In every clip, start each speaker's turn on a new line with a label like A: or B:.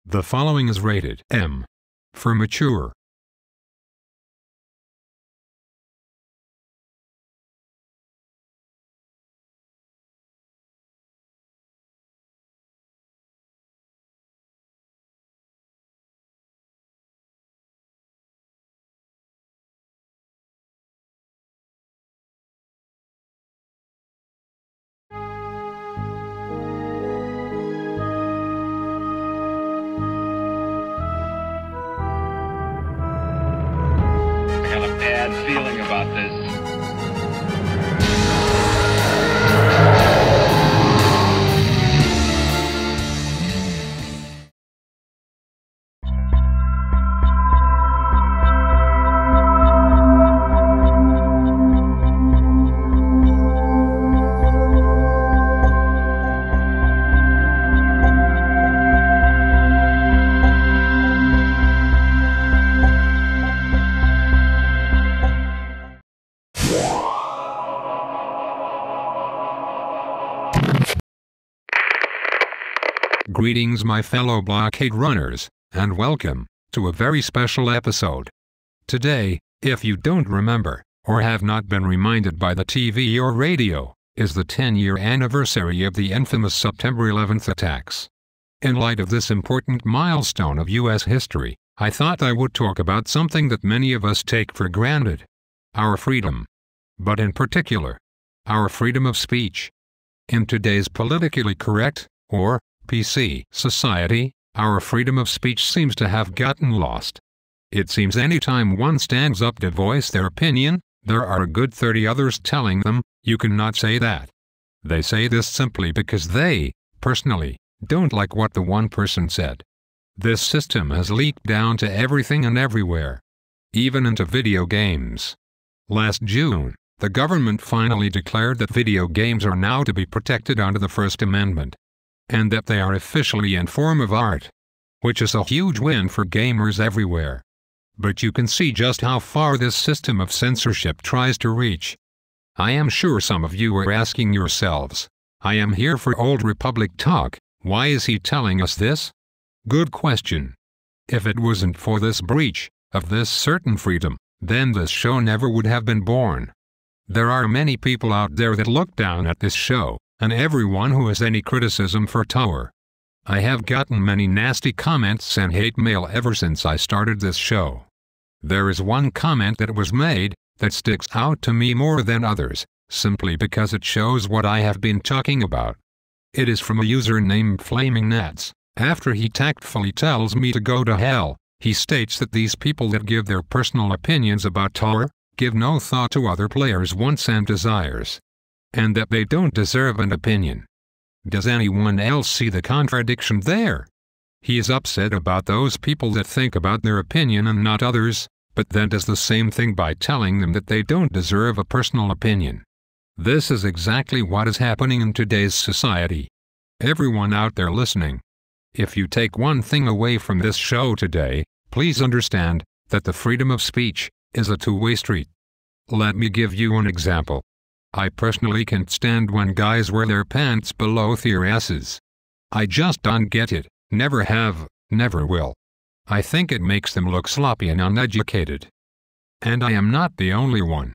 A: The following is rated M for mature.
B: I have a bad feeling about this.
A: Greetings my fellow Blockade runners, and welcome to a very special episode. Today, if you don't remember, or have not been reminded by the TV or radio, is the 10-year anniversary of the infamous September 11th attacks. In light of this important milestone of U.S. history, I thought I would talk about something that many of us take for granted: our freedom. But in particular, our freedom of speech. In today's politically correct, or PC society, our freedom of speech seems to have gotten lost. It seems anytime one stands up to voice their opinion, there are a good 30 others telling them, "You cannot say that." They say this simply because they, personally, don't like what the one person said. This system has leaked down to everything and everywhere, even into video games. Last June, the government finally declared that video games are now to be protected under the First Amendment, and that they are officially a form of art, which is a huge win for gamers everywhere. But you can see just how far this system of censorship tries to reach. I am sure some of you are asking yourselves, "I am here for Old Republic talk, why is he telling us this?" Good question. If it wasn't for this breach of this certain freedom, then this show never would have been born. There are many people out there that look down at this show, and everyone who has any criticism for SWTOR. I have gotten many nasty comments and hate mail ever since I started this show. There is one comment that was made that sticks out to me more than others, simply because it shows what I have been talking about. It is from a user named Flaming Gnats. After he tactfully tells me to go to hell, he states that these people that give their personal opinions about SWTOR give no thought to other players' wants and desires, and that they don't deserve an opinion. Does anyone else see the contradiction there? He is upset about those people that think about their opinion and not others, but then does the same thing by telling them that they don't deserve a personal opinion. This is exactly what is happening in today's society. Everyone out there listening, if you take one thing away from this show today, please understand that the freedom of speech is a two-way street. Let me give you an example. I personally can't stand when guys wear their pants below their asses. I just don't get it, never have, never will. I think it makes them look sloppy and uneducated. And I am not the only one.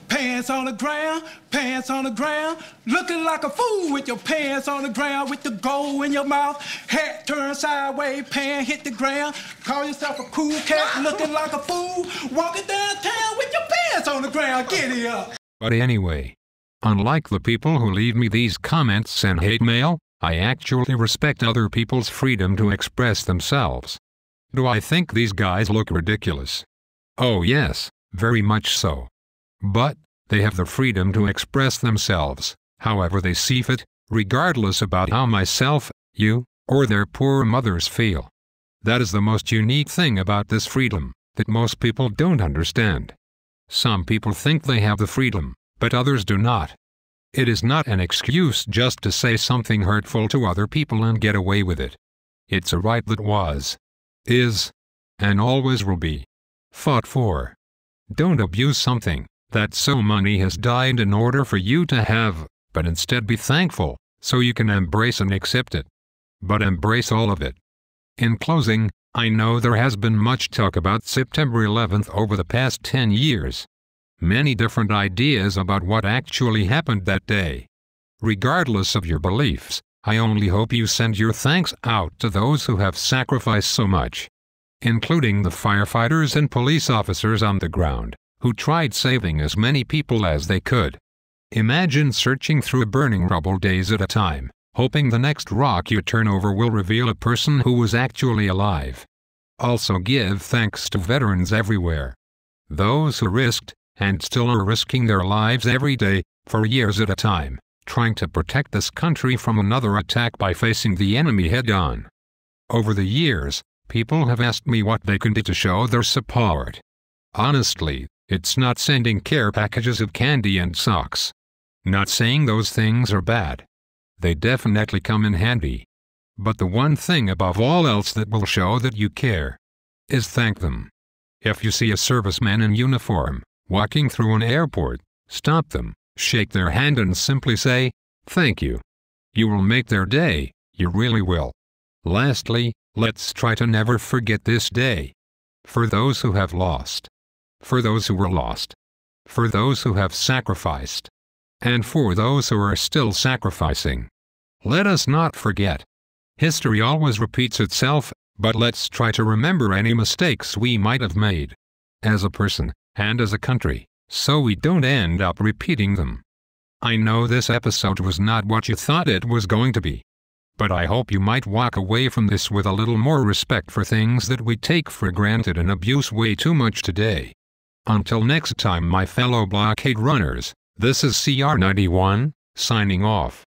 C: Pants on the ground, looking like a fool with your pants on the ground, with the gold in your mouth, hat turned sideways, pants hit the ground. Call yourself a cool cat, looking like a fool, walking downtown with your pants on the ground. Get it up.
A: But anyway, unlike the people who leave me these comments and hate mail, I actually respect other people's freedom to express themselves. Do I think these guys look ridiculous? Oh yes, very much so. But they have the freedom to express themselves however they see fit, regardless about how myself, you, or their poor mothers feel. That is the most unique thing about this freedom that most people don't understand. Some people think they have the freedom, but others do not. It is not an excuse just to say something hurtful to other people and get away with it. It's a right that was, is, and always will be fought for. Don't abuse something that so many has died in order for you to have, but instead be thankful, so you can embrace and accept it. But embrace all of it. In closing, I know there has been much talk about September 11th over the past 10 years. Many different ideas about what actually happened that day. Regardless of your beliefs, I only hope you send your thanks out to those who have sacrificed so much, including the firefighters and police officers on the ground, who tried saving as many people as they could. Imagine searching through burning rubble days at a time, hoping the next rock you turn over will reveal a person who was actually alive. Also give thanks to veterans everywhere. Those who risked, and still are risking their lives every day, for years at a time, trying to protect this country from another attack by facing the enemy head-on. Over the years, people have asked me what they can do to show their support. Honestly, it's not sending care packages of candy and socks. Not saying those things are bad. They definitely come in handy. But the one thing above all else that will show that you care is thank them. If you see a serviceman in uniform walking through an airport, stop them, shake their hand and simply say, "Thank you." You will make their day, you really will. Lastly, let's try to never forget this day. For those who have lost. For those who were lost. For those who have sacrificed. And for those who are still sacrificing. Let us not forget. History always repeats itself, but let's try to remember any mistakes we might have made, as a person, and as a country, so we don't end up repeating them. I know this episode was not what you thought it was going to be. But I hope you might walk away from this with a little more respect for things that we take for granted and abuse way too much today. Until next time, my fellow blockade runners, this is CR91, signing off.